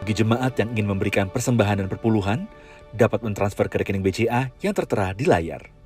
Bagi jemaat yang ingin memberikan persembahan dan perpuluhan, dapat mentransfer ke rekening BCA yang tertera di layar.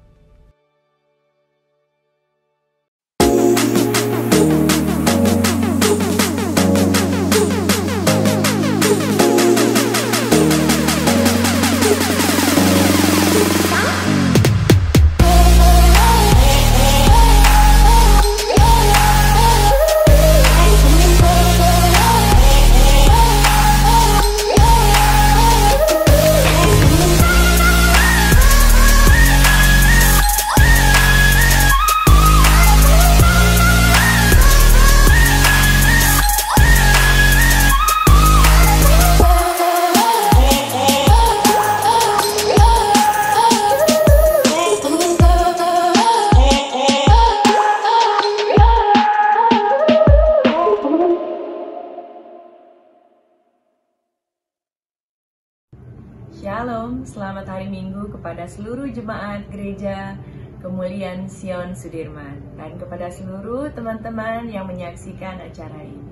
Shalom, selamat hari Minggu kepada seluruh jemaat gereja Kemuliaan Sion Sudirman dan kepada seluruh teman-teman yang menyaksikan acara ini.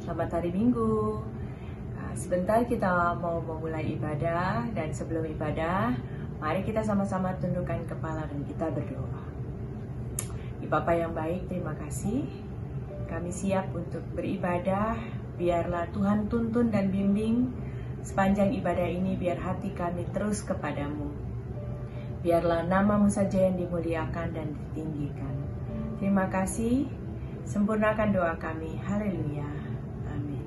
Selamat hari Minggu. Sebentar kita mau memulai ibadah, dan sebelum ibadah, mari kita sama-sama tundukkan kepala dan kita berdoa. Bapa yang baik, terima kasih. Kami siap untuk beribadah. Biarlah Tuhan tuntun dan bimbing sepanjang ibadah ini, biar hati kami terus kepadamu. Biarlah nama-Mu saja yang dimuliakan dan ditinggikan. Terima kasih. Sempurnakan doa kami. Haleluya. Amin.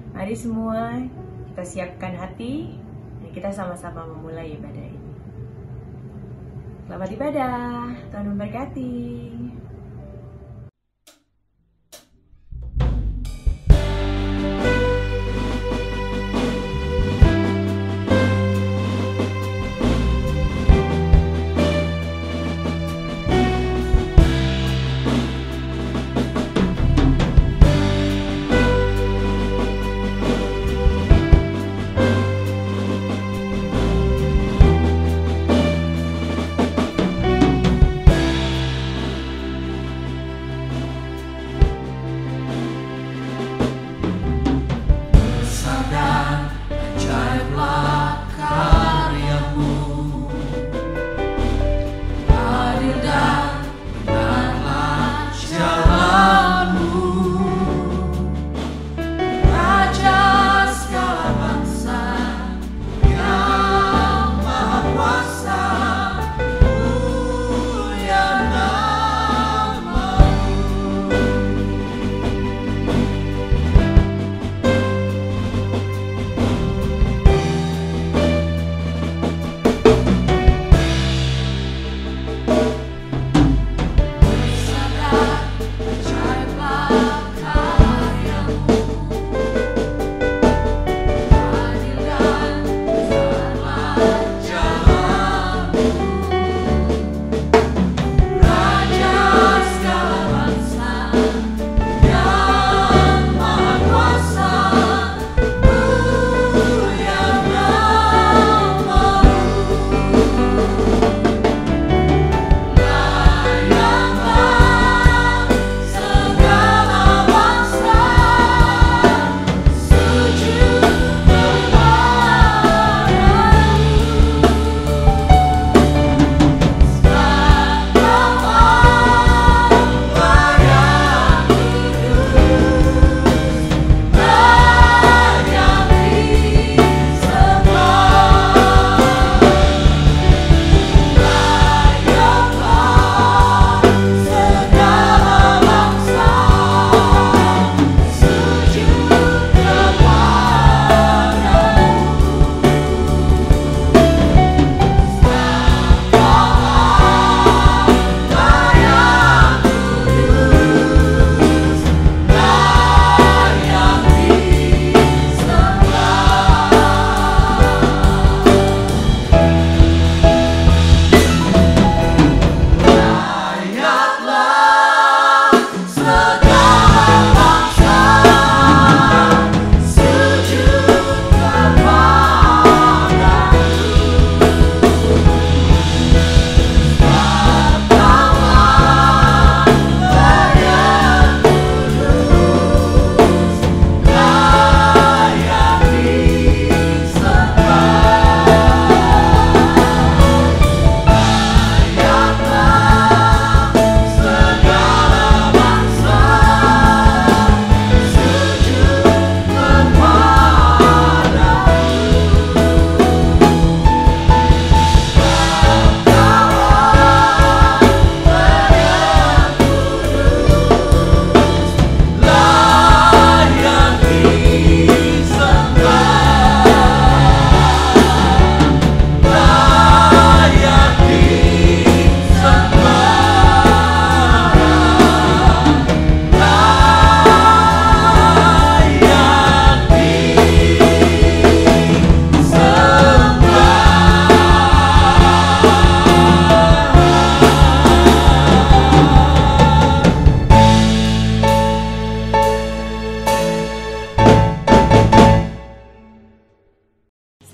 Mari semua kita siapkan hati dan kita sama-sama memulai ibadah ini. Selamat ibadah. Tuhan memberkati.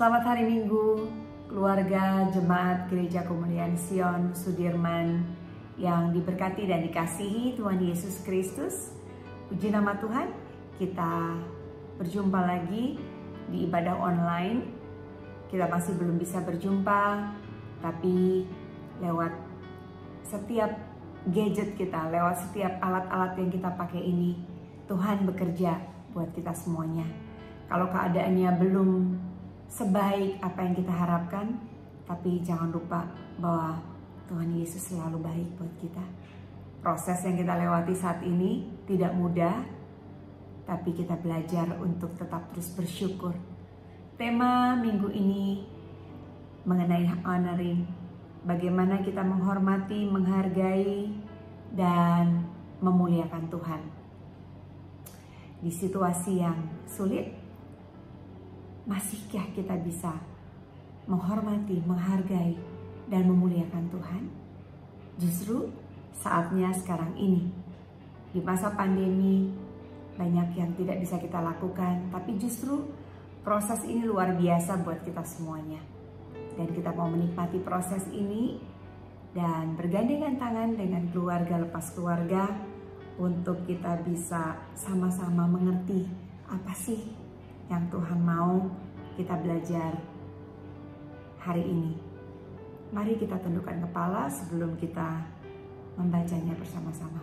Selamat hari Minggu, keluarga Jemaat Gereja Kemuliaan Sion Sudirman yang diberkati dan dikasihi Tuhan Yesus Kristus. Puji nama Tuhan, kita berjumpa lagi di ibadah online. Kita masih belum bisa berjumpa, tapi lewat setiap gadget kita, lewat setiap alat-alat yang kita pakai ini, Tuhan bekerja buat kita semuanya. Kalau keadaannya belum sebaik apa yang kita harapkan, tapi jangan lupa bahwa Tuhan Yesus selalu baik buat kita. Proses yang kita lewati saat ini tidak mudah, tapi kita belajar untuk tetap terus bersyukur. Tema minggu ini mengenai honoring, bagaimana kita menghormati, menghargai, dan memuliakan Tuhan. Di situasi yang sulit, masihkah kita bisa menghormati, menghargai, dan memuliakan Tuhan? Justru saatnya sekarang ini. Di masa pandemi, banyak yang tidak bisa kita lakukan, tapi justru proses ini luar biasa buat kita semuanya. Dan kita mau menikmati proses ini dan bergandengan tangan dengan keluarga lepas keluarga untuk kita bisa sama-sama mengerti apa sih yang Tuhan mau kita belajar hari ini. Mari kita tundukkan kepala sebelum kita membacanya bersama-sama.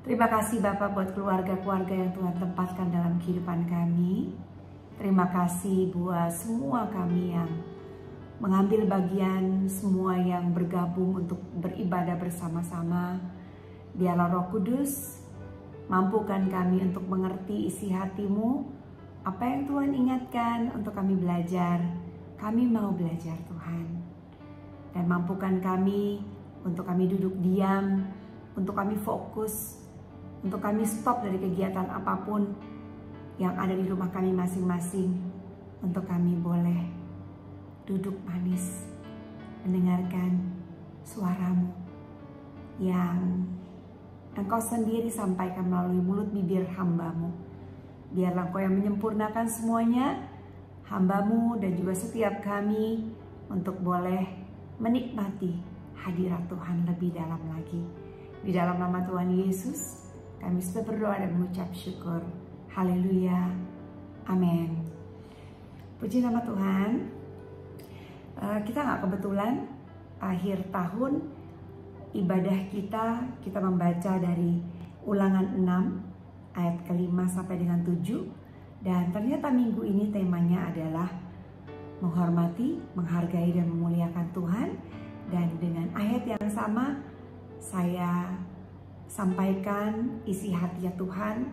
Terima kasih Bapak buat keluarga-keluarga yang Tuhan tempatkan dalam kehidupan kami. Terima kasih buat semua kami yang mengambil bagian, semua yang bergabung untuk beribadah bersama-sama. Biarlah Roh Kudus mampukan kami untuk mengerti isi hati-Mu, apa yang Tuhan ingatkan untuk kami belajar. Kami mau belajar Tuhan. Dan mampukan kami untuk kami duduk diam, untuk kami fokus, untuk kami stop dari kegiatan apapun yang ada di rumah kami masing-masing, untuk kami boleh duduk manis, mendengarkan suara-Mu yang Engkau sendiri sampaikan melalui mulut bibir hamba-Mu. Biarlah Engkau yang menyempurnakan semuanya, hamba-Mu dan juga setiap kami untuk boleh menikmati hadirat Tuhan lebih dalam lagi. Di dalam nama Tuhan Yesus, kami sudah berdoa dan mengucap syukur. Haleluya. Amin. Puji nama Tuhan. Kita nggak kebetulan akhir tahun ibadah kita membaca dari Ulangan 6 ayat ke-5 sampai dengan 7. Dan ternyata minggu ini temanya adalah menghormati, menghargai, dan memuliakan Tuhan. Dan dengan ayat yang sama saya sampaikan isi hati Tuhan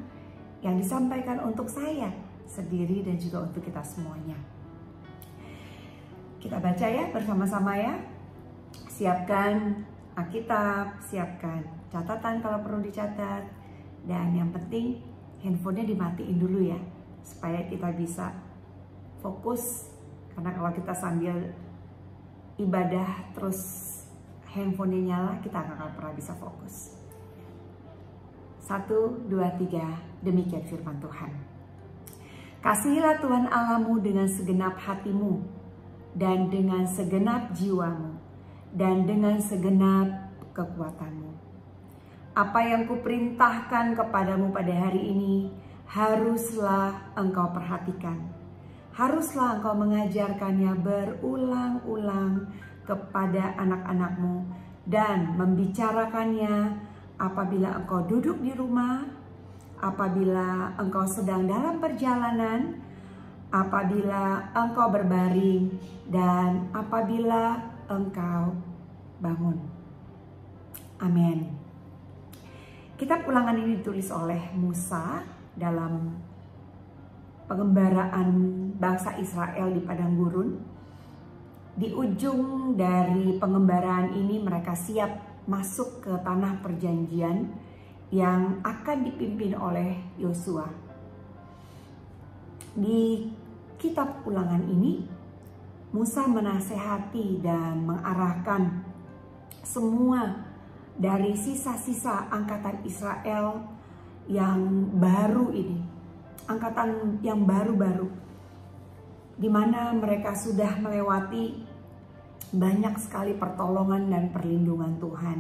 yang disampaikan untuk saya sendiri dan juga untuk kita semuanya. Kita baca ya bersama-sama ya. Siapkan Alkitab, siapkan catatan kalau perlu dicatat, dan yang penting handphonenya dimatiin dulu ya, supaya kita bisa fokus, karena kalau kita sambil ibadah terus handphonenya nyala, kita nggak akan pernah bisa fokus. 1, 2, 3, demikian firman Tuhan. Kasihilah Tuhan Allahmu dengan segenap hatimu, dan dengan segenap jiwamu, dan dengan segenap kekuatanmu. Apa yang kuperintahkan kepadamu pada hari ini, haruslah engkau perhatikan. Haruslah engkau mengajarkannya berulang-ulang kepada anak-anakmu, dan membicarakannya apabila engkau duduk di rumah, apabila engkau sedang dalam perjalanan, apabila engkau berbaring, dan apabila engkau bangun. Amin. Kitab Ulangan ini ditulis oleh Musa dalam pengembaraan bangsa Israel di padang gurun. Di ujung dari pengembaraan ini mereka siap masuk ke tanah perjanjian yang akan dipimpin oleh Yosua. Di kitab Ulangan ini Musa menasehati dan mengarahkan semua dari sisa-sisa angkatan Israel yang baru ini, angkatan yang baru-baru, di mana mereka sudah melewati banyak sekali pertolongan dan perlindungan Tuhan.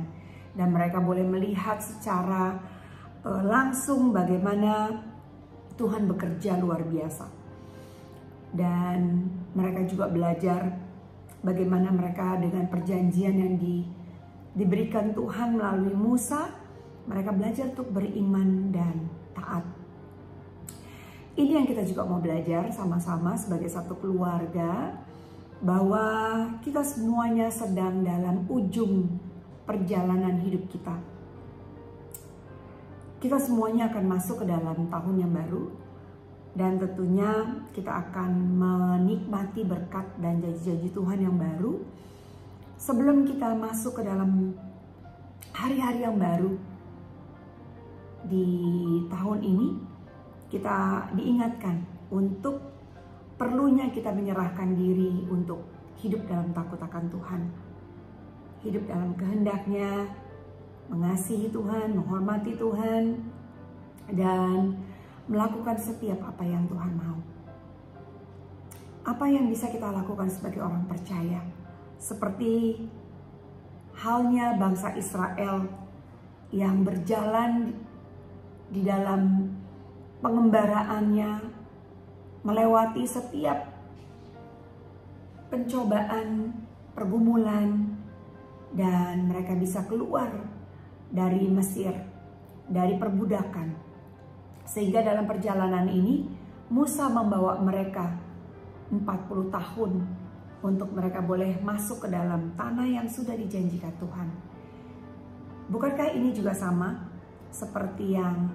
Dan mereka boleh melihat secara langsung bagaimana Tuhan bekerja luar biasa. Dan mereka juga belajar bagaimana mereka dengan perjanjian yang diberikan Tuhan melalui Musa, mereka belajar untuk beriman dan taat. Ini yang kita juga mau belajar sama-sama sebagai satu keluarga, bahwa kita semuanya sedang dalam ujung perjalanan hidup kita. Kita semuanya akan masuk ke dalam tahun yang baru, dan tentunya kita akan menikmati berkat dan janji-janji Tuhan yang baru. Sebelum kita masuk ke dalam hari-hari yang baru di tahun ini, kita diingatkan untuk perlunya kita menyerahkan diri untuk hidup dalam takut akan Tuhan. Hidup dalam kehendaknya, mengasihi Tuhan, menghormati Tuhan, dan melakukan setiap apa yang Tuhan mau. Apa yang bisa kita lakukan sebagai orang percaya? Seperti halnya bangsa Israel yang berjalan di dalam pengembaraannya, melewati setiap pencobaan, pergumulan, dan mereka bisa keluar dari Mesir, dari perbudakan. Sehingga dalam perjalanan ini, Musa membawa mereka 40 tahun untuk mereka boleh masuk ke dalam tanah yang sudah dijanjikan Tuhan. Bukankah ini juga sama seperti yang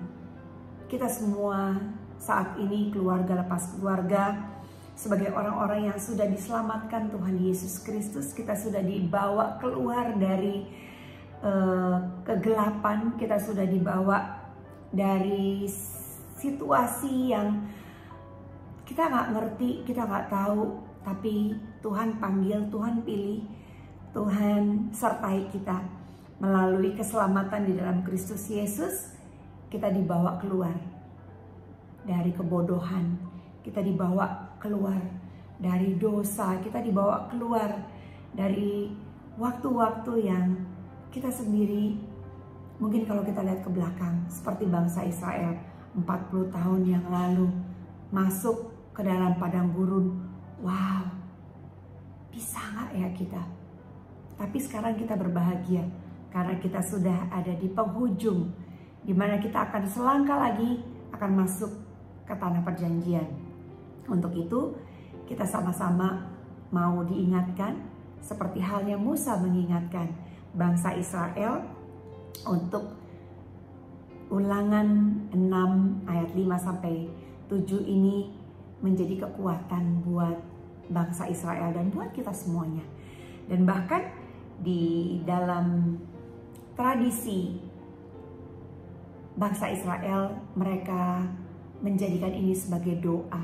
kita semua saat ini, keluarga lepas keluarga, sebagai orang-orang yang sudah diselamatkan Tuhan Yesus Kristus, kita sudah dibawa keluar dari kegelapan, kita sudah dibawa dari situasi yang kita nggak ngerti, kita nggak tahu, tapi Tuhan panggil, Tuhan pilih, Tuhan sertai kita melalui keselamatan di dalam Kristus Yesus. Kita dibawa keluar dari kebodohan, kita dibawa keluar dari dosa, kita dibawa keluar dari waktu-waktu yang kita sendiri, mungkin kalau kita lihat ke belakang, seperti bangsa Israel 40 tahun yang lalu masuk ke dalam padang gurun. Wow, bisa nggak ya kita? Tapi sekarang kita berbahagia karena kita sudah ada di penghujung, di mana kita akan selangkah lagi akan masuk ke tanah perjanjian. Untuk itu kita sama-sama mau diingatkan seperti halnya Musa mengingatkan bangsa Israel untuk Ulangan 6 ayat 5-7 ini menjadi kekuatan buat bangsa Israel dan buat kita semuanya. Dan bahkan di dalam tradisi bangsa Israel, mereka menjadikan ini sebagai doa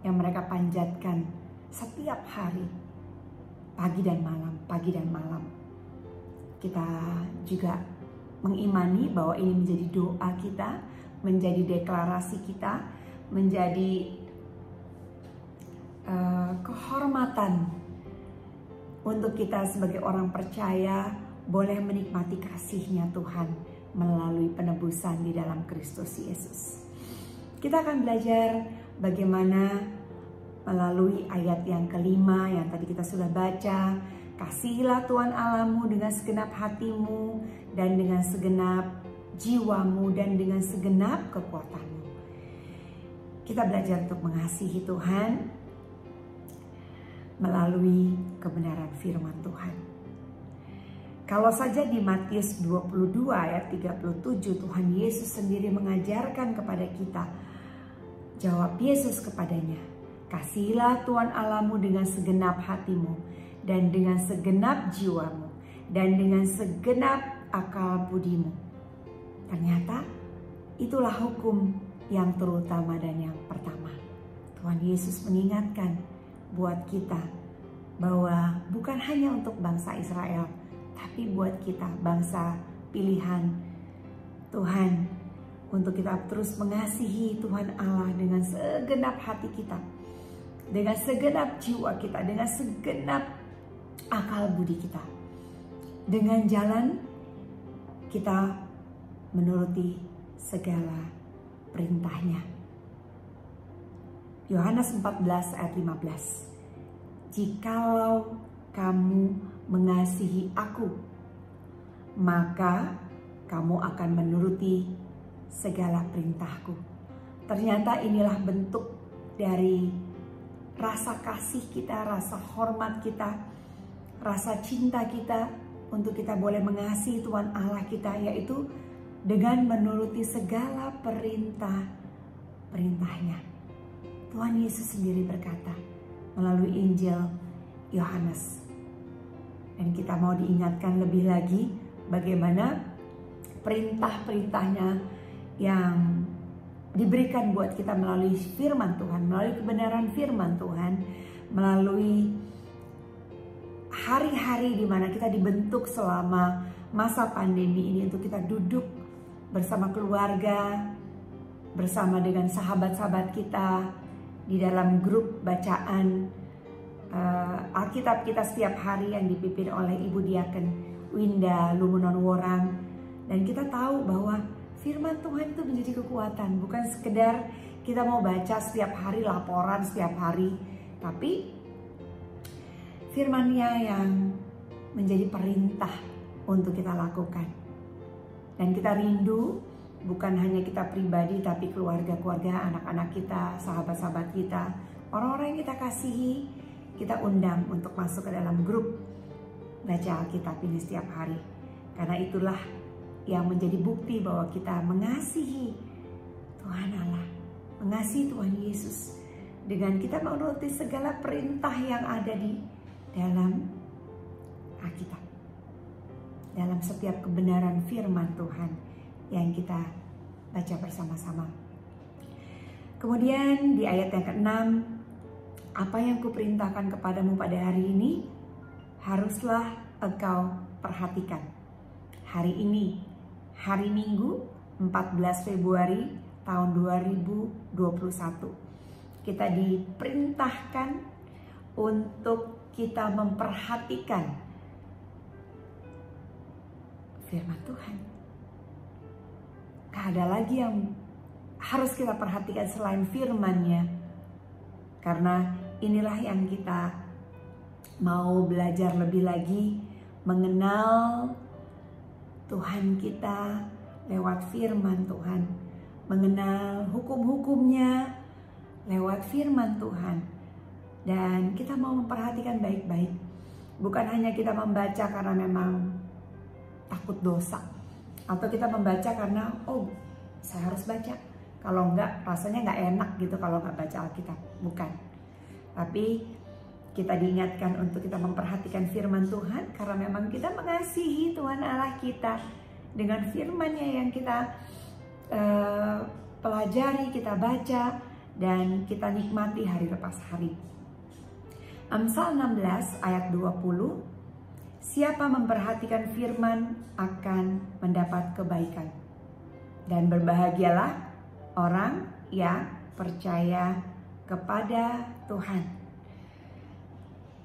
yang mereka panjatkan setiap hari, pagi dan malam, pagi dan malam. Kita juga mengimani bahwa ini menjadi doa kita, menjadi deklarasi kita, menjadi kehormatan untuk kita sebagai orang percaya boleh menikmati kasih-Nya Tuhan melalui penebusan di dalam Kristus Yesus. Kita akan belajar bagaimana melalui ayat yang kelima yang tadi kita sudah baca. Kasihilah Tuhan Allahmu dengan segenap hatimu dan dengan segenap jiwamu dan dengan segenap kekuatanmu. Kita belajar untuk mengasihi Tuhan melalui kebenaran firman Tuhan. Kalau saja di Matius 22 ayat 37 Tuhan Yesus sendiri mengajarkan kepada kita, jawab Yesus kepadanya, kasihilah Tuhan Allahmu dengan segenap hatimu dan dengan segenap jiwamu dan dengan segenap akal budimu. Ternyata itulah hukum yang terutama dan yang pertama. Tuhan Yesus mengingatkan buat kita bahwa bukan hanya untuk bangsa Israel, tapi buat kita bangsa pilihan Tuhan, untuk kita terus mengasihi Tuhan Allah dengan segenap hati kita, dengan segenap jiwa kita, dengan segenap akal budi kita. Dengan jalan kita menuruti segala perintahnya. Yohanes 14 ayat 15. Jikalau kamu mengasihi aku, maka kamu akan menuruti segala perintahku. Ternyata inilah bentuk dari rasa kasih kita, rasa hormat kita, rasa cinta kita untuk kita boleh mengasihi Tuhan Allah kita, yaitu dengan menuruti segala perintahnya. Tuhan Yesus sendiri berkata melalui Injil Yohanes. Dan kita mau diingatkan lebih lagi bagaimana perintah-perintahnya yang diberikan buat kita melalui firman Tuhan, melalui kebenaran firman Tuhan, melalui hari-hari di mana kita dibentuk selama masa pandemi ini untuk kita duduk bersama keluarga, bersama dengan sahabat-sahabat kita di dalam grup bacaan Alkitab kita setiap hari yang dipimpin oleh Ibu Diaken Winda Lumunon Worang. Dan kita tahu bahwa firman Tuhan itu menjadi kekuatan, bukan sekedar kita mau baca setiap hari, laporan setiap hari, tapi firman-Nya yang menjadi perintah untuk kita lakukan. Dan kita rindu bukan hanya kita pribadi, tapi keluarga-keluarga, anak-anak kita, sahabat-sahabat kita, orang-orang yang kita kasihi, kita undang untuk masuk ke dalam grup baca Alkitab ini setiap hari. Karena itulah yang menjadi bukti bahwa kita mengasihi Tuhan Allah, mengasihi Tuhan Yesus, dengan kita menuruti segala perintah yang ada di dalam Alkitab, dalam setiap kebenaran firman Tuhan yang kita baca bersama-sama. Kemudian di ayat yang ke-6, apa yang kuperintahkan kepadamu pada hari ini, haruslah engkau perhatikan. Hari ini, hari Minggu 14 Februari tahun 2021. Kita diperintahkan untuk kita memperhatikan firman Tuhan. Gak ada lagi yang harus kita perhatikan selain firman-Nya. Karena inilah yang kita mau belajar lebih lagi mengenal Tuhan kita lewat firman Tuhan, mengenal hukum-hukumnya lewat firman Tuhan. Dan kita mau memperhatikan baik-baik. Bukan hanya kita membaca karena memang takut dosa, atau kita membaca karena saya harus baca, kalau enggak rasanya enggak enak gitu kalau enggak baca Alkitab. Bukan. Tapi kita diingatkan untuk kita memperhatikan firman Tuhan karena memang kita mengasihi Tuhan Allah kita dengan firman-Nya yang kita pelajari, kita baca, dan kita nikmati hari lepas hari. Amsal 16 ayat 20, siapa memperhatikan firman akan mendapat kebaikan, dan berbahagialah orang yang percaya kepada Tuhan.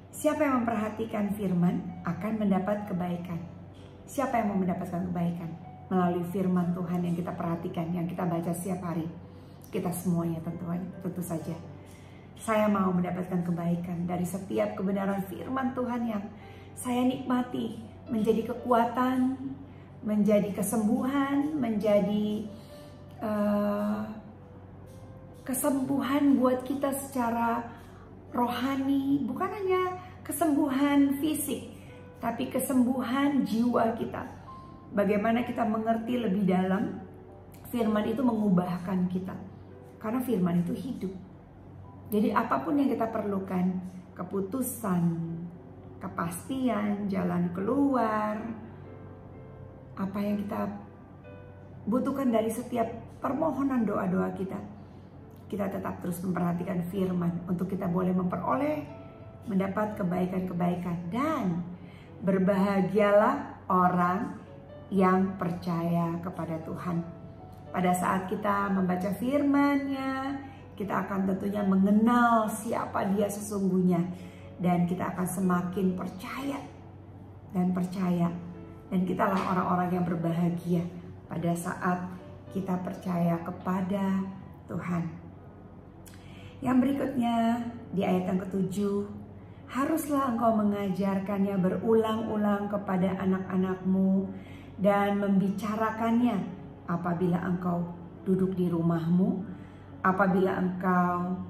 Siapa yang memperhatikan firman akan mendapat kebaikan. Siapa yang mau mendapatkan kebaikan? Melalui firman Tuhan yang kita perhatikan, yang kita baca setiap hari. Kita semuanya tentu saja. Saya mau mendapatkan kebaikan dari setiap kebenaran firman Tuhan yang saya nikmati, menjadi kekuatan, menjadi kesembuhan, menjadi kesembuhan buat kita secara rohani. Bukan hanya kesembuhan fisik, tapi kesembuhan jiwa kita. Bagaimana kita mengerti lebih dalam firman itu mengubahkan kita. Karena firman itu hidup. Jadi apapun yang kita perlukan, keputusan, kepastian, jalan keluar, apa yang kita butuhkan dari setiap permohonan doa-doa kita, kita tetap terus memperhatikan firman untuk kita boleh memperoleh, mendapat kebaikan-kebaikan. Dan berbahagialah orang yang percaya kepada Tuhan. Pada saat kita membaca firman-Nya, kita akan tentunya mengenal siapa Dia sesungguhnya, dan kita akan semakin percaya dan percaya. Dan kitalah orang-orang yang berbahagia pada saat kita percaya kepada Tuhan. Yang berikutnya di ayat yang ke-7, haruslah engkau mengajarkannya berulang-ulang kepada anak-anakmu dan membicarakannya apabila engkau duduk di rumahmu, apabila engkau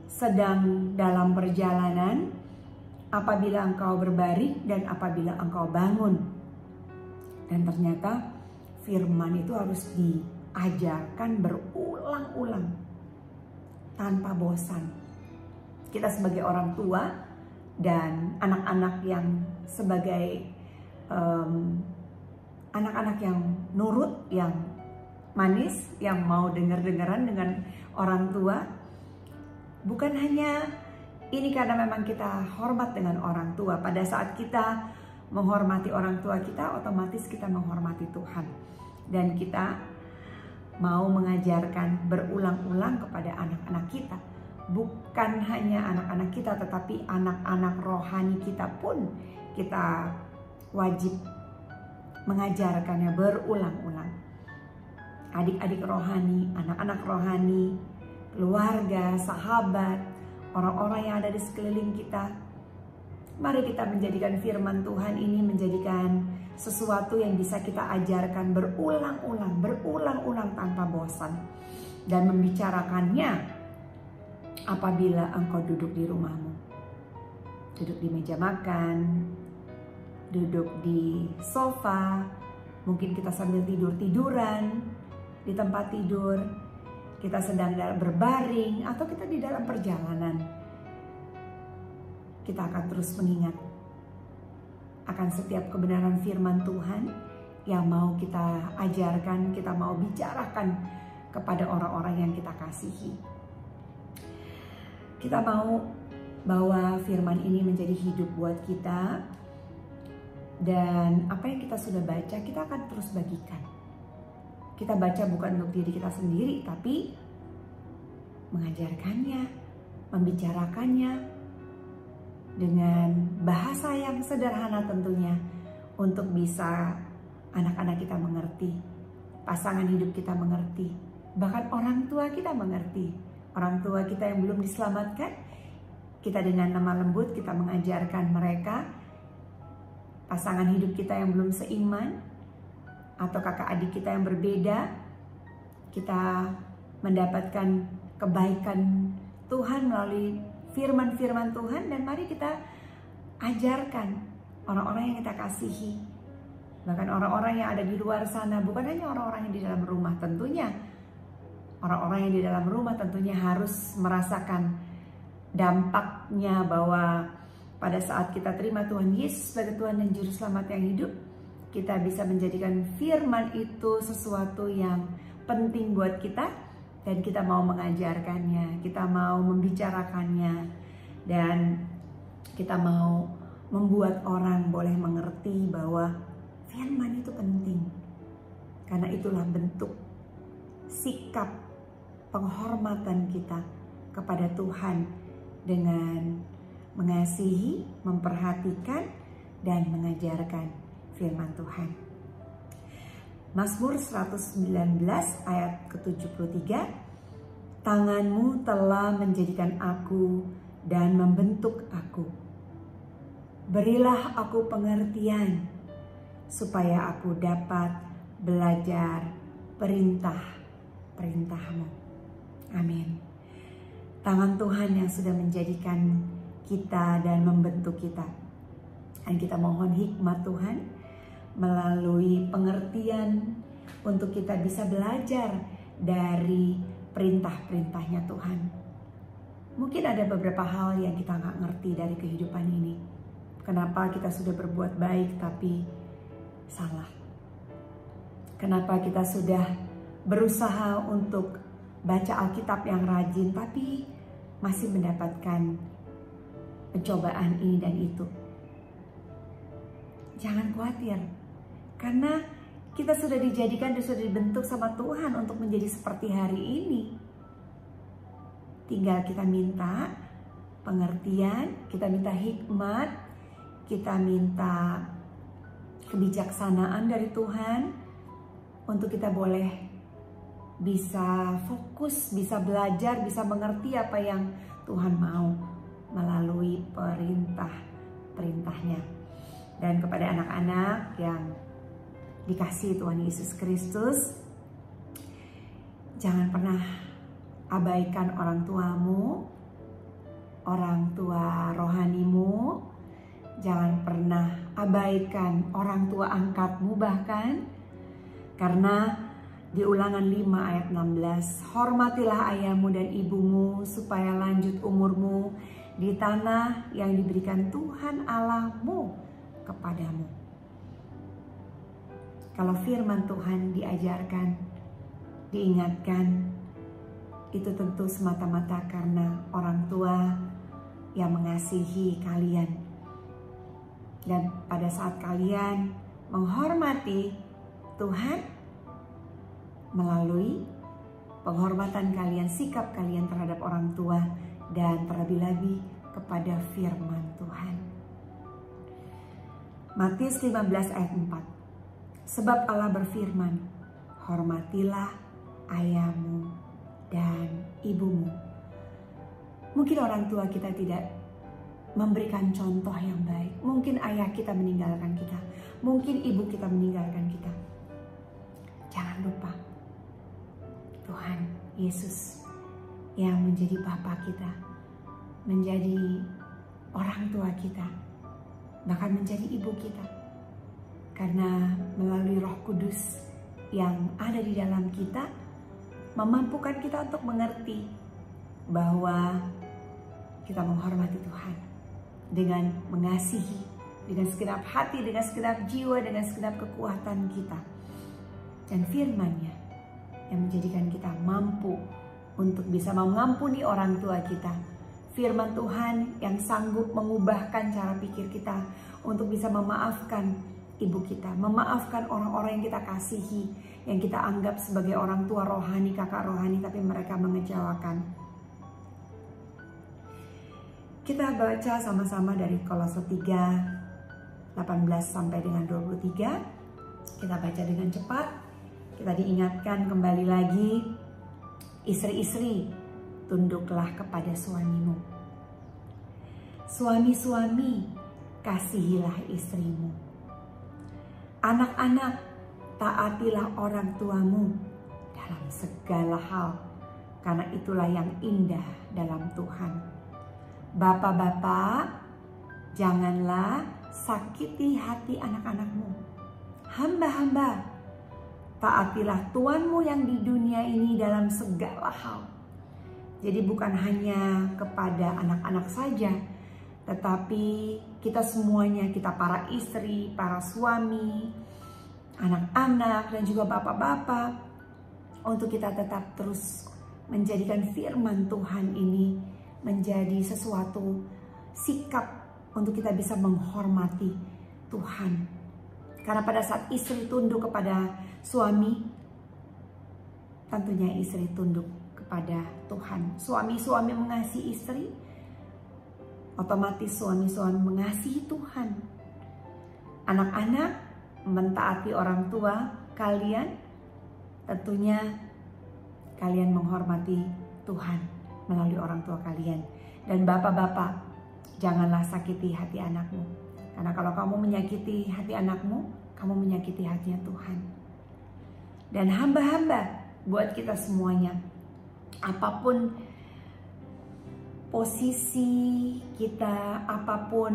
sedang dalam perjalanan, apabila engkau berbaring, dan apabila engkau bangun. Dan ternyata firman itu harus diajarkan berulang-ulang tanpa bosan. Kita sebagai orang tua dan anak-anak yang sebagai anak-anak yang nurut, yang manis, yang mau dengar-dengaran dengan orang tua, bukan hanya ini karena memang kita hormat dengan orang tua. Pada saat kita menghormati orang tua kita, otomatis kita menghormati Tuhan. Dan kita mau mengajarkan berulang-ulang kepada anak-anak kita. Bukan hanya anak-anak kita, tetapi anak-anak rohani kita pun kita wajib mengajarkannya berulang-ulang. Adik-adik rohani, anak-anak rohani, keluarga, sahabat, orang-orang yang ada di sekeliling kita. Mari kita menjadikan firman Tuhan ini menjadikan sesuatu yang bisa kita ajarkan berulang-ulang tanpa bosan. Dan membicarakannya apabila engkau duduk di rumahmu. Duduk di meja makan, duduk di sofa, mungkin kita sambil tidur-tiduran di tempat tidur, kita sedang berbaring, atau kita di dalam perjalanan. Kita akan terus mengingat akan setiap kebenaran firman Tuhan yang mau kita ajarkan, kita mau bicarakan kepada orang-orang yang kita kasihi. Kita mau bahwa firman ini menjadi hidup buat kita, dan apa yang kita sudah baca kita akan terus bagikan. Kita baca bukan untuk diri kita sendiri, tapi mengajarkannya, membicarakannya dengan bahasa yang sederhana tentunya, untuk bisa anak-anak kita mengerti, pasangan hidup kita mengerti, bahkan orang tua kita mengerti. Orang tua kita yang belum diselamatkan, kita dengan lemah lembut kita mengajarkan mereka. Pasangan hidup kita yang belum seiman, atau kakak adik kita yang berbeda, kita mendapatkan kebaikan Tuhan melalui firman-firman Tuhan, dan mari kita ajarkan orang-orang yang kita kasihi. Bahkan orang-orang yang ada di luar sana, bukan hanya orang-orang yang di dalam rumah tentunya. Orang-orang yang di dalam rumah tentunya harus merasakan dampaknya, bahwa pada saat kita terima Tuhan Yesus sebagai Tuhan dan Juru Selamat yang hidup, kita bisa menjadikan firman itu sesuatu yang penting buat kita, dan kita mau mengajarkannya, kita mau membicarakannya, dan kita mau membuat orang boleh mengerti bahwa firman itu penting. Karena itulah bentuk sikap penghormatan kita kepada Tuhan dengan mengasihi, memperhatikan, dan mengajarkan firman Tuhan. Mazmur 119 ayat ke-73, tanganmu telah menjadikan aku dan membentuk aku. Berilah aku pengertian supaya aku dapat belajar perintah-perintahmu. Amin. Tangan Tuhan yang sudah menjadikan kita dan membentuk kita. Dan kita mohon hikmat Tuhan melalui pengertian untuk kita bisa belajar dari perintah-perintahnya Tuhan. Mungkin ada beberapa hal yang kita nggak ngerti dari kehidupan ini. Kenapa kita sudah berbuat baik tapi salah? Kenapa kita sudah berusaha untuk baca Alkitab yang rajin tapi masih mendapatkan pencobaan ini dan itu? Jangan khawatir, karena kita sudah dijadikan dan sudah dibentuk sama Tuhan untuk menjadi seperti hari ini. tinggal kita minta pengertian, kita minta hikmat, kita minta kebijaksanaan dari Tuhan untuk kita boleh bisa fokus, bisa belajar, bisa mengerti apa yang Tuhan mau melalui perintah-perintahnya. Dan kepada anak-anak yang dikasihi Tuhan Yesus Kristus, jangan pernah abaikan orang tuamu, orang tua rohanimu. Jangan pernah abaikan orang tua angkatmu bahkan. Karena di Ulangan 5 ayat 16, hormatilah ayahmu dan ibumu supaya lanjut umurmu di tanah yang diberikan Tuhan Allahmu kepadamu. Kalau firman Tuhan diajarkan, diingatkan, itu tentu semata-mata karena orang tua yang mengasihi kalian. Dan pada saat kalian menghormati Tuhan melalui penghormatan kalian, sikap kalian terhadap orang tua, dan terlebih-lebih kepada firman Tuhan. Matius 15 ayat 4. Sebab Allah berfirman, hormatilah ayahmu dan ibumu. Mungkin orang tua kita tidak memberikan contoh yang baik. Mungkin ayah kita meninggalkan kita. Mungkin ibu kita meninggalkan kita. Jangan lupa, Tuhan Yesus yang menjadi Bapa kita, menjadi orang tua kita, bahkan menjadi ibu kita. Karena melalui Roh Kudus yang ada di dalam kita, memampukan kita untuk mengerti bahwa kita menghormati Tuhan dengan mengasihi, dengan segenap hati, dengan segenap jiwa, dengan segenap kekuatan kita. Dan firman-Nya yang menjadikan kita mampu untuk bisa mengampuni orang tua kita. Firman Tuhan yang sanggup mengubahkan cara pikir kita untuk bisa memaafkan ibu kita, memaafkan orang-orang yang kita kasihi, yang kita anggap sebagai orang tua rohani, kakak rohani, tapi mereka mengecewakan. Kita baca sama-sama dari Kolose 3, 18 sampai dengan 23. Kita baca dengan cepat. Kita diingatkan kembali lagi, istri-istri, tunduklah kepada suamimu. Suami-suami, kasihilah istrimu. Anak-anak, taatilah orang tuamu dalam segala hal, karena itulah yang indah dalam Tuhan. Bapak-bapak, janganlah sakiti hati anak-anakmu. Hamba-hamba, taatilah Tuanmu yang di dunia ini dalam segala hal. Jadi bukan hanya kepada anak-anak saja, tetapi kita semuanya, kita para istri, para suami, anak-anak, dan juga bapak-bapak, untuk kita tetap terus menjadikan firman Tuhan ini menjadi sesuatu sikap untuk kita bisa menghormati Tuhan. Karena pada saat istri tunduk kepada suami, tentunya istri tunduk kepada Tuhan. Suami-suami mengasihi istri, otomatis suami-suami mengasihi Tuhan. Anak-anak mentaati orang tua kalian, tentunya kalian menghormati Tuhan melalui orang tua kalian. Dan bapak-bapak, janganlah sakiti hati anakmu. Karena kalau kamu menyakiti hati anakmu, kamu menyakiti hatinya Tuhan. Dan hamba-hamba, buat kita semuanya, apapun posisi kita, apapun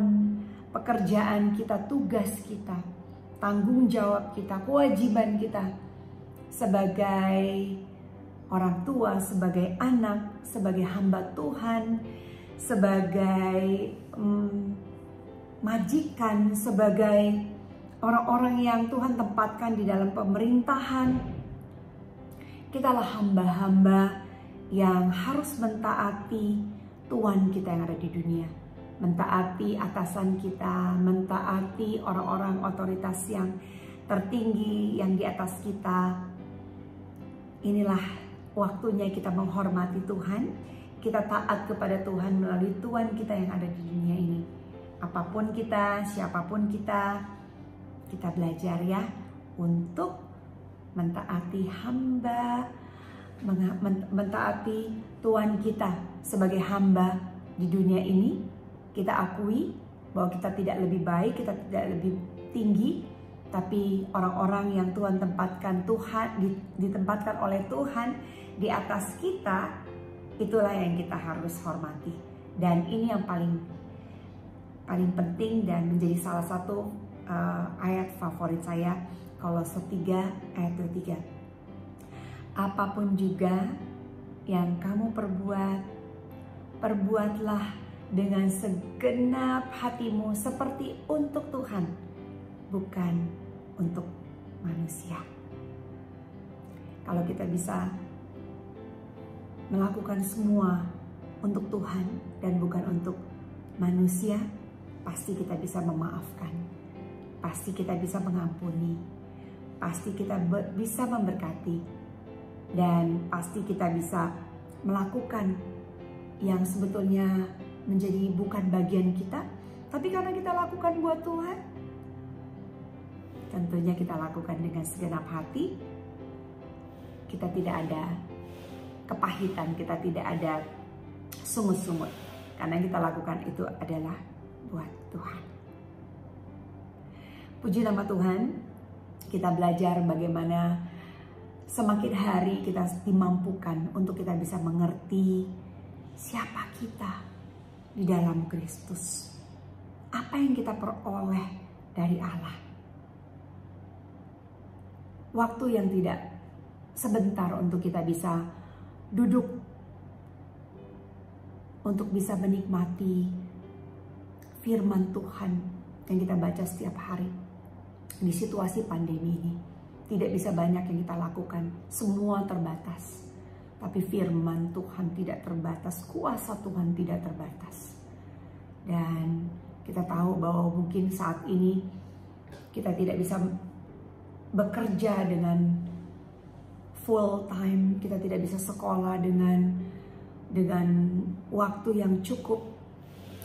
pekerjaan kita, tugas kita, tanggung jawab kita, kewajiban kita sebagai orang tua, sebagai anak, sebagai hamba Tuhan, sebagai majikan, sebagai orang-orang yang Tuhan tempatkan di dalam pemerintahan. Kitalah hamba-hamba yang harus mentaati Tuhan kita yang ada di dunia, mentaati atasan kita, mentaati orang-orang otoritas yang tertinggi yang di atas kita. Inilah waktunya kita menghormati Tuhan. kita taat kepada Tuhan melalui Tuhan kita yang ada di dunia ini. Apapun kita, siapapun kita belajar ya untuk mentaati hamba, mentaati Tuhan kita sebagai hamba di dunia ini. Kita akui bahwa kita tidak lebih baik, kita tidak lebih tinggi, tapi orang-orang yang Tuhan ditempatkan oleh Tuhan di atas kita, itulah yang kita harus hormati. Dan ini yang paling penting dan menjadi salah satu ayat favorit saya, Kolose 3 ayat 23. Apapun juga yang kamu perbuatlah dengan segenap hatimu seperti untuk Tuhan, bukan untuk manusia. Kalau kita bisa melakukan semua untuk Tuhan dan bukan untuk manusia, pasti kita bisa memaafkan, pasti kita bisa mengampuni, pasti kita bisa memberkati, dan pasti kita bisa melakukan yang sebetulnya menjadi bukan bagian kita, tapi karena kita lakukan buat Tuhan, tentunya kita lakukan dengan segenap hati. Kita tidak ada kepahitan, kita tidak ada sungut-sungut, karena kita lakukan itu adalah buat Tuhan. Puji nama Tuhan, kita belajar bagaimana semakin hari kita dimampukan untuk kita bisa mengerti siapa kita di dalam Kristus, apa yang kita peroleh dari Allah. Waktu yang tidak sebentar untuk kita bisa duduk, untuk bisa menikmati firman Tuhan yang kita baca setiap hari. Di situasi pandemi ini tidak bisa banyak yang kita lakukan, semua terbatas. Tapi firman Tuhan tidak terbatas, kuasa Tuhan tidak terbatas. Dan kita tahu bahwa mungkin saat ini kita tidak bisa bekerja dengan full time, kita tidak bisa sekolah dengan waktu yang cukup,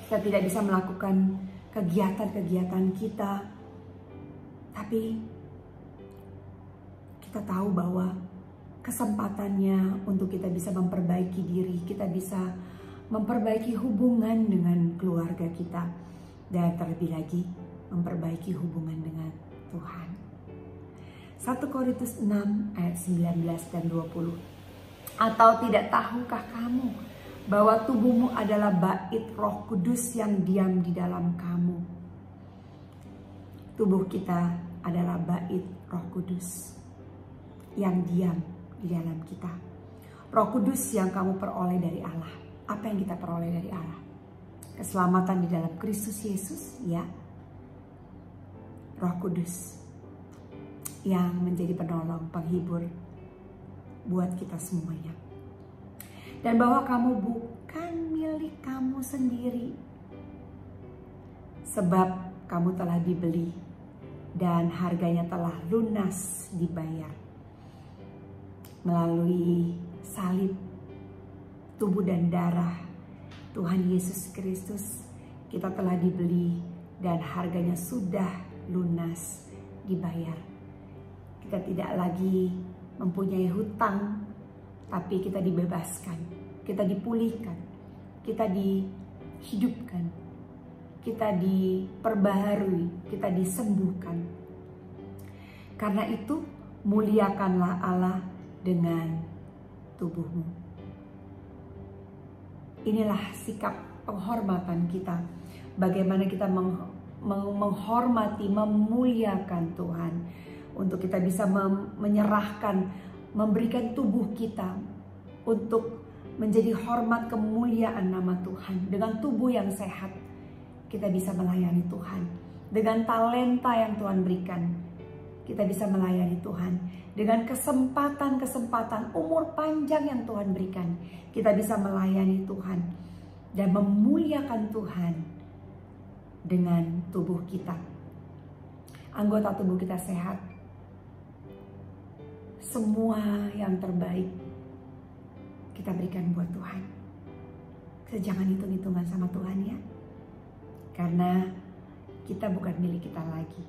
kita tidak bisa melakukan kegiatan-kegiatan kita, tapi kita tahu bahwa kesempatannya untuk kita bisa memperbaiki diri, kita bisa memperbaiki hubungan dengan keluarga kita, dan terlebih lagi memperbaiki hubungan dengan Tuhan. 1 Korintus 6 ayat 19 dan 20. Atau tidak tahukah kamu bahwa tubuhmu adalah bait Roh Kudus yang diam di dalam kamu? Tubuh kita adalah bait Roh Kudus yang diam di dalam kita. Roh Kudus yang kamu peroleh dari Allah. Apa yang kita peroleh dari Allah? Keselamatan di dalam Kristus Yesus, ya. Roh Kudus yang menjadi penolong, penghibur buat kita semuanya. Dan bahwa kamu bukan milik kamu sendiri, sebab kamu telah dibeli dan harganya telah lunas dibayar melalui salib, tubuh dan darah Tuhan Yesus Kristus. Kita telah dibeli dan harganya sudah lunas dibayar. Kita tidak lagi mempunyai hutang, tapi kita dibebaskan, kita dipulihkan, kita dihidupkan, kita diperbaharui, kita disembuhkan. Karena itu, muliakanlah Allah dengan tubuhmu. Inilah sikap penghormatan kita. Bagaimana kita menghormati, memuliakan Tuhan. Untuk kita bisa menyerahkan, memberikan tubuh kita untuk menjadi hormat kemuliaan nama Tuhan. Dengan tubuh yang sehat, kita bisa melayani Tuhan. Dengan talenta yang Tuhan berikan, kita bisa melayani Tuhan. Dengan kesempatan-kesempatan umur panjang yang Tuhan berikan, kita bisa melayani Tuhan dan memuliakan Tuhan dengan tubuh kita. Anggota tubuh kita sehat. Semua yang terbaik kita berikan buat Tuhan. Jangan hitung-hitungan sama Tuhan ya. Karena kita bukan milik kita lagi.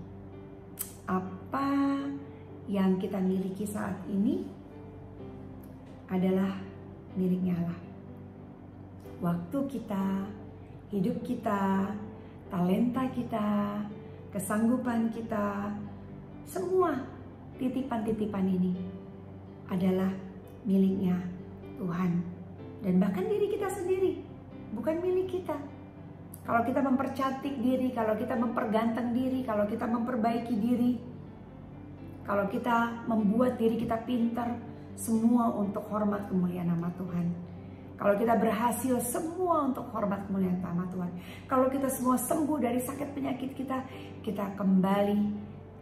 Apa yang kita miliki saat ini adalah miliknya Allah. Waktu kita, hidup kita, talenta kita, kesanggupan kita, semua titipan-titipan ini adalah miliknya Tuhan. Dan bahkan diri kita sendiri bukan milik kita. Kalau kita mempercantik diri, kalau kita memperganteng diri, kalau kita memperbaiki diri, kalau kita membuat diri kita pintar, semua untuk hormat kemuliaan nama Tuhan. Kalau kita berhasil, semua untuk hormat kemuliaan nama Tuhan. Kalau kita semua sembuh dari sakit penyakit kita kembali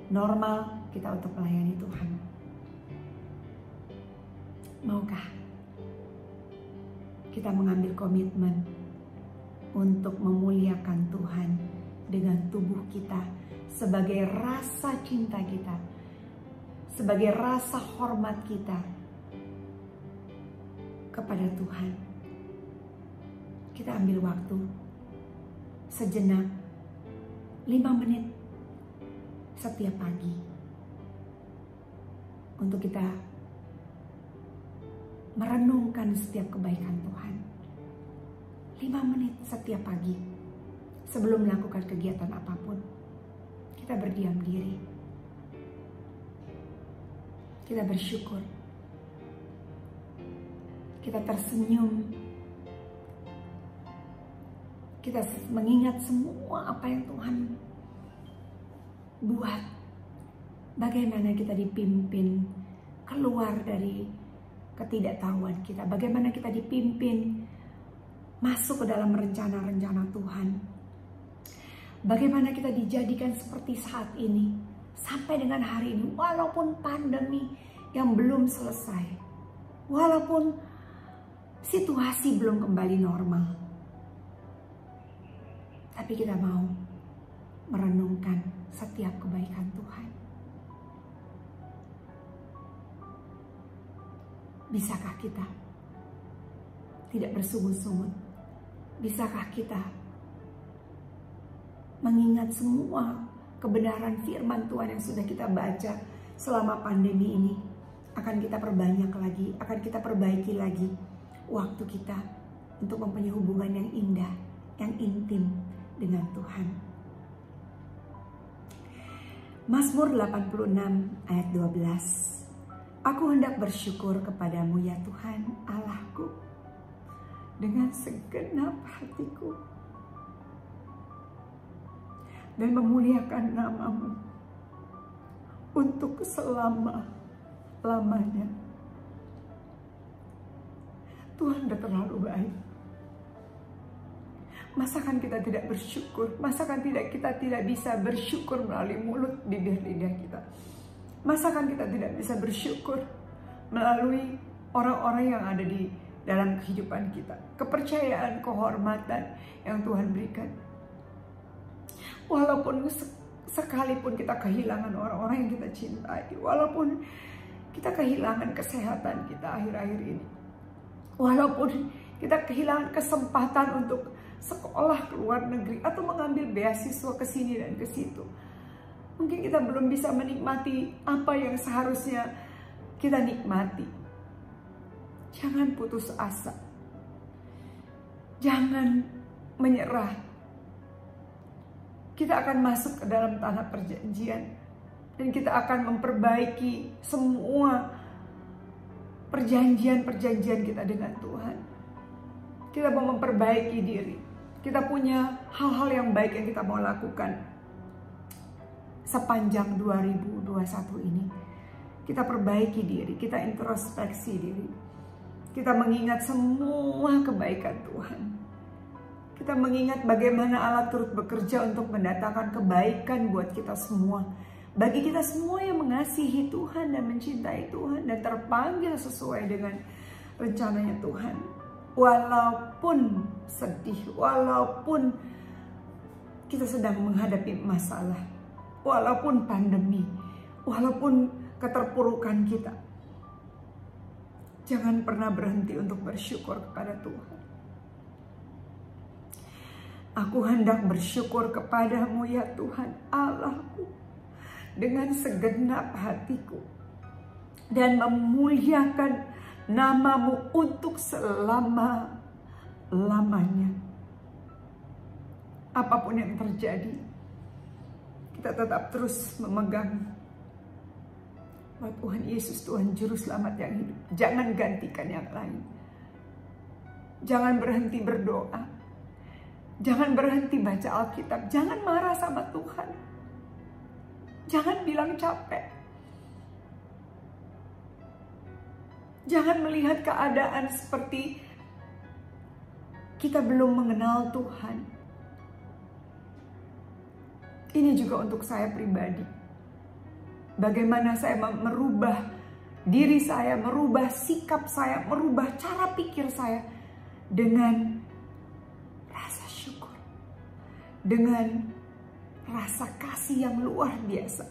normal, kita untuk melayani Tuhan. Maukah kita mengambil komitmen untuk memuliakan Tuhan dengan tubuh kita sebagai rasa cinta kita, sebagai rasa hormat kita kepada Tuhan? Kita ambil waktu sejenak 5 menit setiap pagi untuk kita merenungkan setiap kebaikan Tuhan. 5 menit setiap pagi sebelum melakukan kegiatan apapun, kita berdiam diri, kita bersyukur, kita tersenyum, kita mengingat semua apa yang Tuhan buat, bagaimana kita dipimpin keluar dari ketidaktahuan kita, bagaimana kita dipimpin masuk ke dalam rencana-rencana Tuhan, bagaimana kita dijadikan seperti saat ini, sampai dengan hari ini, walaupun pandemi yang belum selesai, walaupun situasi belum kembali normal, tapi kita mau merenungkan setiap kebaikan Tuhan. Bisakah kita tidak bersungut-sungut? Bisakah kita mengingat semua kebenaran firman Tuhan yang sudah kita baca selama pandemi ini? Akan kita perbanyak lagi, akan kita perbaiki lagi waktu kita untuk mempunyai hubungan yang indah, yang intim dengan Tuhan. Mazmur 86 ayat 12. Aku hendak bersyukur kepadamu ya Tuhan Allahku dengan segenap hatiku dan memuliakan namamu untuk selama-lamanya. Tuhan sudah terlalu baik. Masakan kita tidak bersyukur? Masakan kita tidak bisa bersyukur melalui mulut, bibir, lidah kita? Masakan kita tidak bisa bersyukur melalui orang-orang yang ada di dalam kehidupan kita? Kepercayaan, kehormatan yang Tuhan berikan. Walaupun sekalipun kita kehilangan orang-orang yang kita cintai, walaupun kita kehilangan kesehatan kita akhir-akhir ini, walaupun kita kehilangan kesempatan untuk sekolah ke luar negeri atau mengambil beasiswa ke sini dan ke situ, mungkin kita belum bisa menikmati apa yang seharusnya kita nikmati. Jangan putus asa. Jangan menyerah. Kita akan masuk ke dalam tanah perjanjian dan kita akan memperbaiki semua perjanjian-perjanjian kita dengan Tuhan. Kita mau memperbaiki diri. Kita punya hal-hal yang baik yang kita mau lakukan sepanjang 2021 ini. Kita perbaiki diri, kita introspeksi diri. Kita mengingat semua kebaikan Tuhan. Kita mengingat bagaimana Allah turut bekerja untuk mendatangkan kebaikan buat kita semua. Bagi kita semua yang mengasihi Tuhan dan mencintai Tuhan dan terpanggil sesuai dengan rencananya Tuhan. Walaupun sedih, walaupun kita sedang menghadapi masalah, walaupun pandemi, walaupun keterpurukan kita, jangan pernah berhenti untuk bersyukur kepada Tuhan. Aku hendak bersyukur kepadamu ya Tuhan Allahku dengan segenap hatiku dan memuliakan namamu untuk selama-lamanya. Apapun yang terjadi, kita tetap terus memegang bahwa Tuhan Yesus, Tuhan Juru Selamat yang hidup. Jangan gantikan yang lain. Jangan berhenti berdoa. Jangan berhenti baca Alkitab. Jangan marah sama Tuhan. Jangan bilang capek. Jangan melihat keadaan seperti kita belum mengenal Tuhan. Ini juga untuk saya pribadi. Bagaimana saya merubah diri saya, merubah sikap saya, merubah cara pikir saya dengan rasa syukur, dengan rasa kasih yang luar biasa,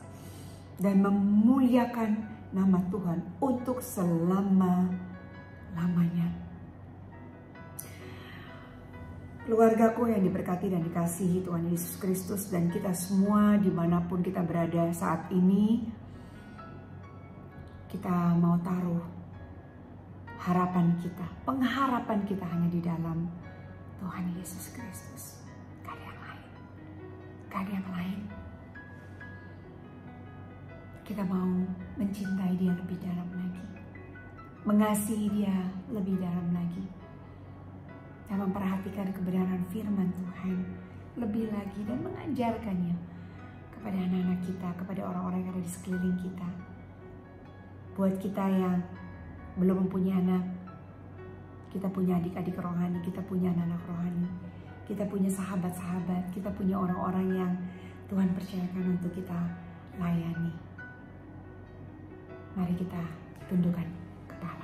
dan memuliakan nama Tuhan untuk selama-lamanya. Keluargaku yang diberkati dan dikasihi Tuhan Yesus Kristus, dan kita semua dimanapun kita berada saat ini, kita mau taruh harapan kita, pengharapan kita hanya di dalam Tuhan Yesus Kristus. Gak ada yang lain. Gak ada yang lain. Kita mau mencintai Dia lebih dalam lagi, mengasihi Dia lebih dalam lagi, dan memperhatikan kebenaran firman Tuhan lebih lagi, dan mengajarkannya kepada anak-anak kita, kepada orang-orang yang ada di sekeliling kita. Buat kita yang belum mempunyai anak, kita punya adik-adik rohani, kita punya anak-anak rohani, kita punya sahabat-sahabat, kita punya orang-orang yang Tuhan percayakan untuk kita layani. Mari kita tundukkan kepala.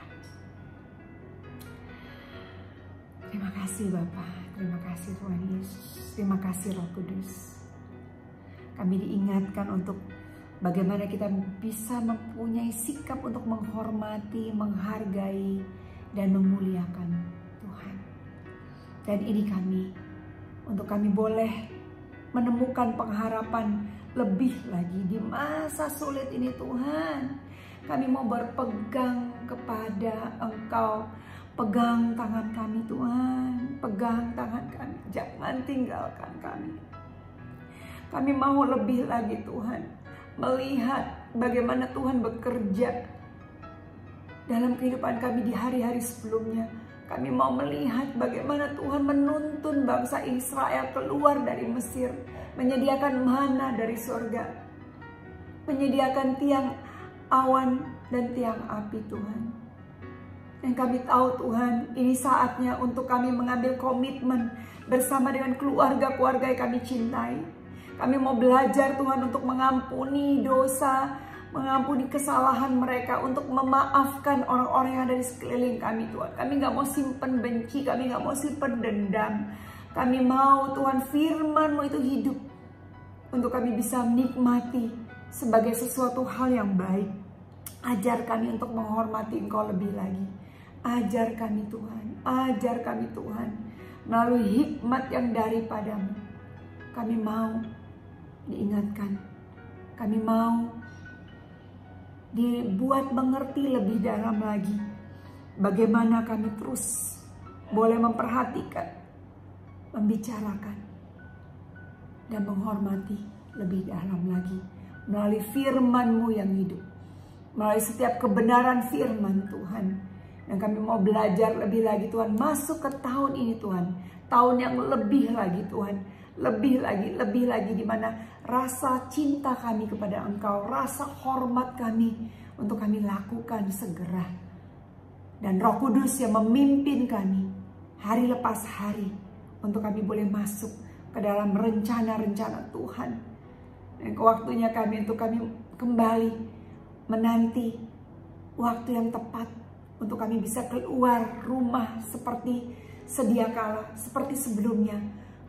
Terima kasih Bapa, terima kasih Tuhan Yesus, terima kasih Roh Kudus. Kami diingatkan untuk bagaimana kita bisa mempunyai sikap untuk menghormati, menghargai, dan memuliakan Tuhan. Dan ini untuk kami boleh menemukan pengharapan lebih lagi di masa sulit ini Tuhan. Kami mau berpegang kepada Engkau. Pegang tangan kami Tuhan, pegang tangan kami, jangan tinggalkan kami. Kami mau lebih lagi Tuhan, melihat bagaimana Tuhan bekerja dalam kehidupan kami di hari-hari sebelumnya. Kami mau melihat bagaimana Tuhan menuntun bangsa Israel keluar dari Mesir, menyediakan mana dari surga, menyediakan tiang awan dan tiang api Tuhan. Dan kami tahu Tuhan, ini saatnya untuk kami mengambil komitmen bersama dengan keluarga-keluarga yang kami cintai. Kami mau belajar Tuhan untuk mengampuni dosa, mengampuni kesalahan mereka, untuk memaafkan orang-orang yang ada di sekeliling kami Tuhan. Kami gak mau simpen benci, kami gak mau simpen dendam. Kami mau Tuhan firman-Mu itu hidup, untuk kami bisa menikmati sebagai sesuatu hal yang baik. Ajar kami untuk menghormati Engkau lebih lagi. Ajar kami Tuhan, ajar kami Tuhan, melalui hikmat yang daripada-Mu. Kami mau diingatkan, kami mau dibuat mengerti lebih dalam lagi bagaimana kami terus boleh memperhatikan, membicarakan, dan menghormati lebih dalam lagi melalui firman-Mu yang hidup, melalui setiap kebenaran firman Tuhan. Dan kami mau belajar lebih lagi Tuhan, masuk ke tahun ini Tuhan, tahun yang lebih lagi Tuhan, lebih lagi di mana rasa cinta kami kepada Engkau, rasa hormat kami untuk kami lakukan segera. Dan Roh Kudus yang memimpin kami hari lepas hari untuk kami boleh masuk ke dalam rencana-rencana Tuhan. Dan waktunya kami untuk kami kembali menanti waktu yang tepat untuk kami bisa keluar rumah seperti sedia kala, seperti sebelumnya.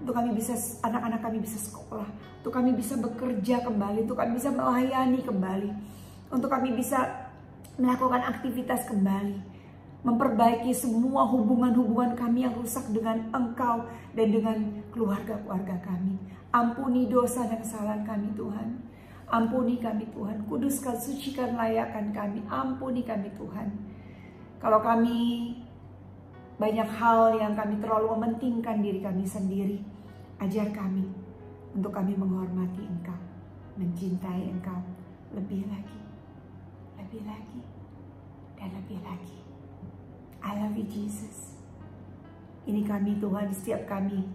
Untuk kami bisa, anak-anak kami bisa sekolah, untuk kami bisa bekerja kembali, untuk kami bisa melayani kembali, untuk kami bisa melakukan aktivitas kembali. memperbaiki semua hubungan-hubungan kami yang rusak dengan Engkau dan dengan keluarga-keluarga kami. Ampuni dosa dan kesalahan kami Tuhan. Ampuni kami Tuhan, kuduskan, sucikan, layakkan kami. Ampuni kami Tuhan. Kalau kami banyak hal yang kami terlalu mementingkan diri kami sendiri, ajar kami untuk kami menghormati Engkau, mencintai Engkau lebih lagi, dan lebih lagi. I love you Jesus. Ini kami Tuhan, setiap kami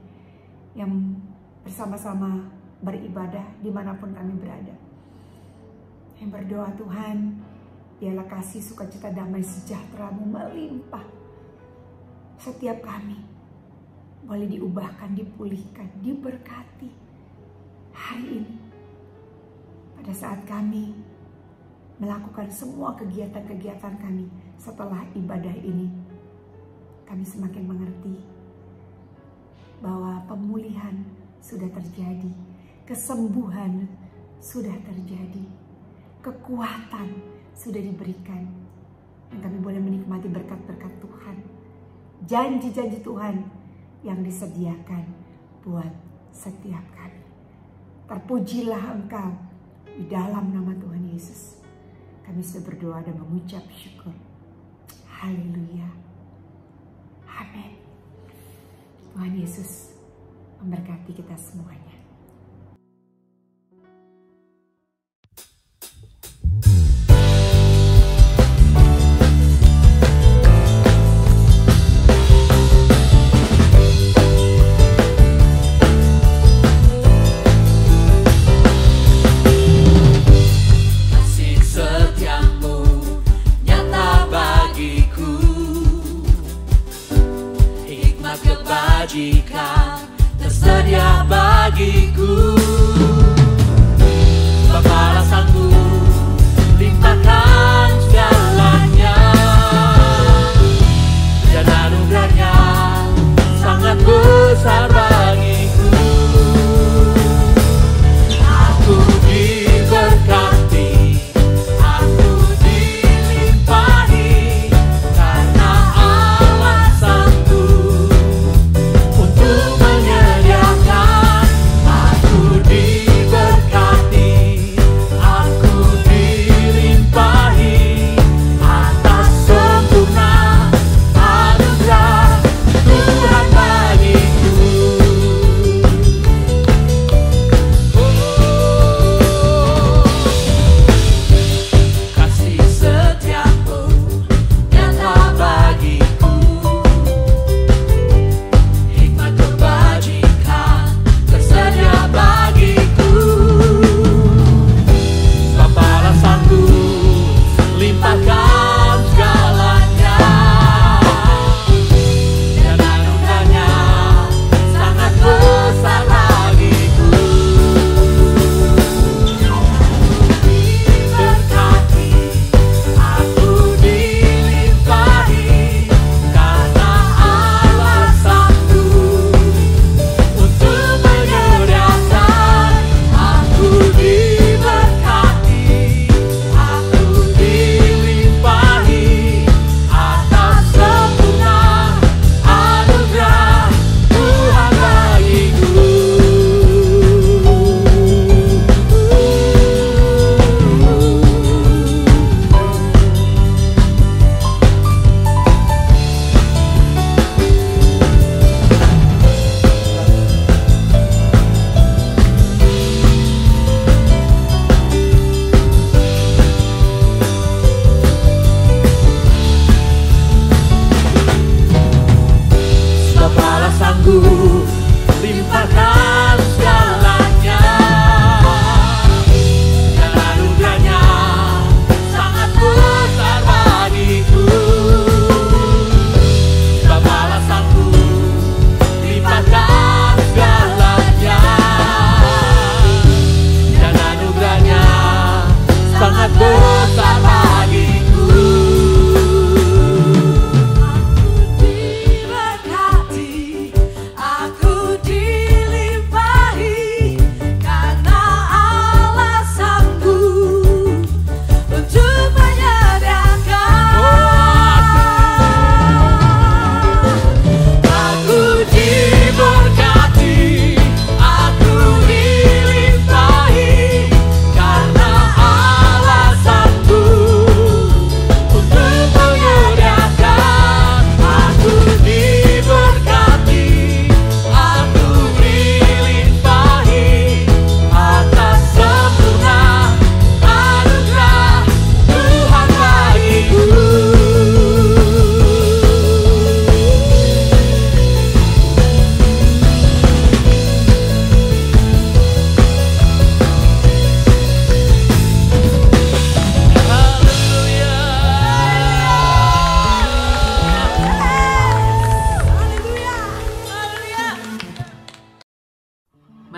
yang bersama-sama beribadah dimanapun kami berada. Yang berdoa Tuhan, biarlah kasih, sukacita, damai, sejahtera-Mu melimpah. Setiap kami boleh diubahkan, dipulihkan, diberkati hari ini. Pada saat kami melakukan semua kegiatan-kegiatan kami setelah ibadah ini, kami semakin mengerti bahwa pemulihan sudah terjadi, kesembuhan sudah terjadi, kekuatan sudah diberikan, dan kami boleh menikmati berkat-berkat Tuhan, janji-janji Tuhan yang disediakan buat setiap kami. Terpujilah Engkau di dalam nama Tuhan Yesus. Kami sudah berdoa dan mengucap syukur. Haleluya. Amin. Tuhan Yesus memberkati kita semuanya. Kebajikan tersedia bagiku, balasanku limpahkan segalanya, dan anugerahnya sangat besar bagiku. Aku diberkati, aku dilimpahi, karena alasanku untuk menyediakan. Aku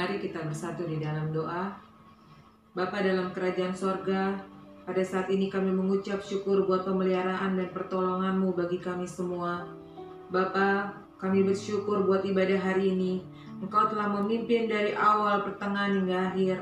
Mari kita bersatu di dalam doa. Bapa dalam kerajaan sorga, pada saat ini kami mengucap syukur buat pemeliharaan dan pertolongan-Mu bagi kami semua. Bapa, kami bersyukur buat ibadah hari ini. Engkau telah memimpin dari awal, pertengahan hingga akhir.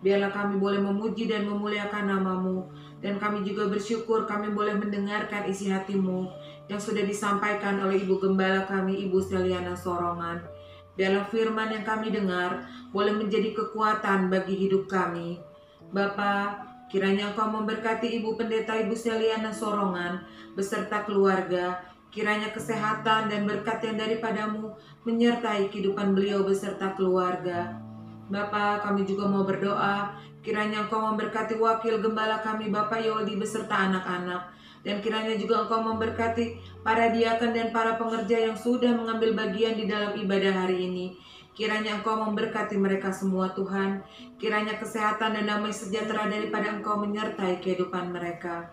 Biarlah kami boleh memuji dan memuliakan nama-Mu. Dan kami juga bersyukur kami boleh mendengarkan isi hati-Mu yang sudah disampaikan oleh Ibu Gembala kami, Ibu Seliana Sorongan. Biarlah firman yang kami dengar boleh menjadi kekuatan bagi hidup kami. Bapa, kiranya Engkau memberkati Ibu Pendeta Ibu Seliana Sorongan beserta keluarga. Kiranya kesehatan dan berkat yang daripada-Mu menyertai kehidupan beliau beserta keluarga. Bapa, kami juga mau berdoa, kiranya Engkau memberkati wakil gembala kami Bapak Yoldi beserta anak-anak. Dan kiranya juga Engkau memberkati para diaken dan para pengerja yang sudah mengambil bagian di dalam ibadah hari ini. Kiranya Engkau memberkati mereka semua Tuhan. Kiranya kesehatan dan damai sejahtera daripada Engkau menyertai kehidupan mereka.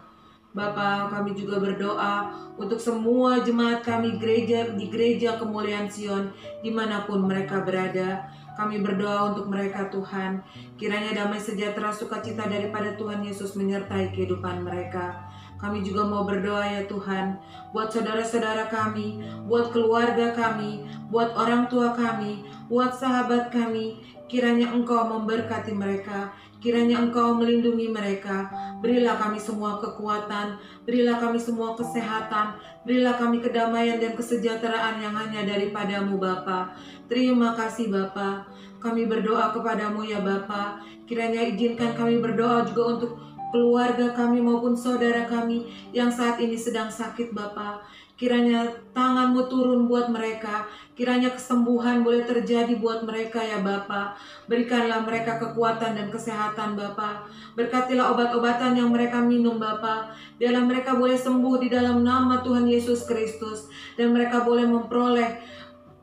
Bapa, kami juga berdoa untuk semua jemaat kami di gereja Kemuliaan Sion dimanapun mereka berada. Kami berdoa untuk mereka Tuhan. Kiranya damai sejahtera sukacita daripada Tuhan Yesus menyertai kehidupan mereka. Kami juga mau berdoa ya Tuhan, buat saudara-saudara kami, buat keluarga kami, buat orang tua kami, buat sahabat kami. Kiranya Engkau memberkati mereka, kiranya Engkau melindungi mereka. Berilah kami semua kekuatan, berilah kami semua kesehatan, berilah kami kedamaian dan kesejahteraan yang hanya daripada-Mu Bapa. Terima kasih Bapa. Kami berdoa kepada-Mu ya Bapa. Kiranya izinkan kami berdoa juga untuk keluarga kami maupun saudara kami yang saat ini sedang sakit Bapa. Kiranya tangan-Mu turun buat mereka. Kiranya kesembuhan boleh terjadi buat mereka ya Bapa. Berikanlah mereka kekuatan dan kesehatan Bapa. Berkatilah obat-obatan yang mereka minum Bapa. Biarlah mereka boleh sembuh di dalam nama Tuhan Yesus Kristus. Dan mereka boleh memperoleh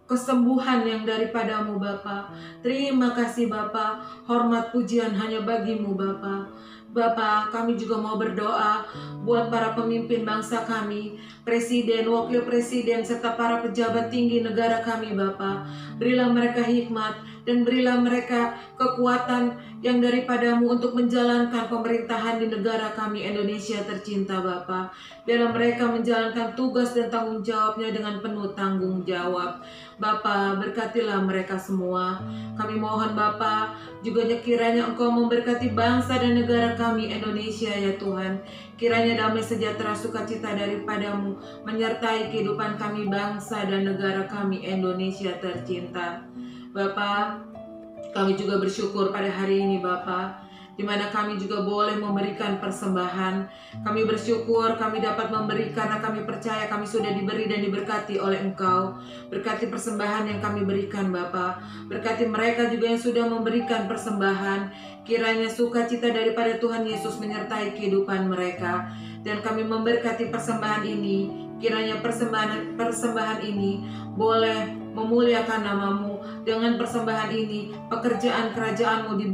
kesembuhan yang daripada-Mu Bapa. Terima kasih Bapa. Hormat pujian hanya bagi-Mu Bapa. Bapa, kami juga mau berdoa buat para pemimpin bangsa kami, presiden, wakil presiden, serta para pejabat tinggi negara kami Bapa. Berilah mereka hikmat dan berilah mereka kekuatan yang daripada-Mu untuk menjalankan pemerintahan di negara kami Indonesia tercinta Bapa. Biarlah mereka menjalankan tugas dan tanggung jawabnya dengan penuh tanggung jawab. Bapa, berkatilah mereka semua. Kami mohon Bapa, juga kiranya Engkau memberkati bangsa dan negara kami Indonesia ya Tuhan. Kiranya damai sejahtera sukacita daripada-Mu menyertai kehidupan kami bangsa dan negara kami Indonesia tercinta. Bapa, kami juga bersyukur pada hari ini Bapa, di mana kami juga boleh memberikan persembahan. Kami bersyukur kami dapat memberi karena kami percaya kami sudah diberi dan diberkati oleh Engkau. Berkati persembahan yang kami berikan Bapa. Berkati mereka juga yang sudah memberikan persembahan. Kiranya sukacita daripada Tuhan Yesus menyertai kehidupan mereka. Dan kami memberkati persembahan ini. Kiranya persembahan ini boleh memuliakan nama-Mu. Dengan persembahan ini, pekerjaan kerajaan-Mu di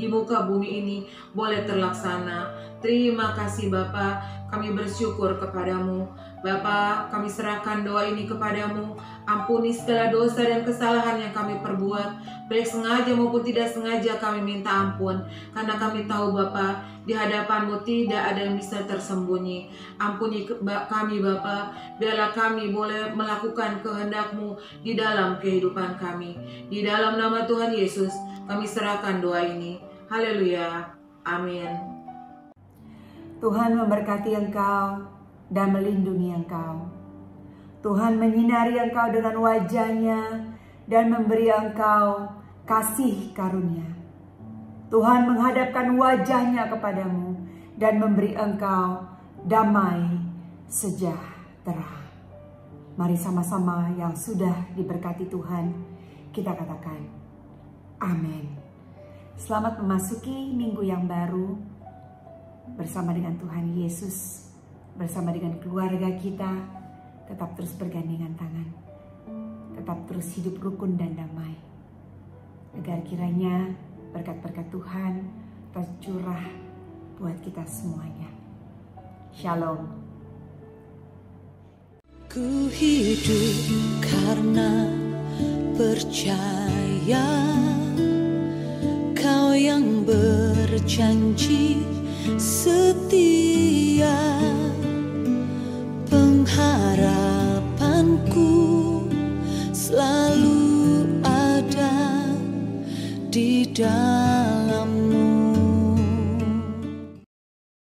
muka bumi ini boleh terlaksana. Terima kasih Bapa, kami bersyukur kepada-Mu. Bapa, kami serahkan doa ini kepada-Mu. Ampuni segala dosa dan kesalahan yang kami perbuat, baik sengaja maupun tidak sengaja kami minta ampun. Karena kami tahu Bapa, di hadapan-Mu tidak ada yang bisa tersembunyi. Ampuni kami Bapa, biarlah kami boleh melakukan kehendak-Mu di dalam kehidupan kami. Di dalam nama Tuhan Yesus, kami serahkan doa ini. Haleluya. Amin. Tuhan memberkati engkau dan melindungi engkau. Tuhan menyinari engkau dengan wajah-Nya dan memberi engkau kasih karunia. Tuhan menghadapkan wajah-Nya kepadamu dan memberi engkau damai sejahtera. Mari sama-sama yang sudah diberkati Tuhan, kita katakan amin. Selamat memasuki minggu yang baru bersama dengan Tuhan Yesus, bersama dengan keluarga kita. Tetap terus bergandengan tangan, tetap terus hidup rukun dan damai, agar kiranya berkat-berkat Tuhan tercurah buat kita semuanya. Shalom. Ku hidup karena percaya. berjanji setia. Pengharapanku selalu ada di dalam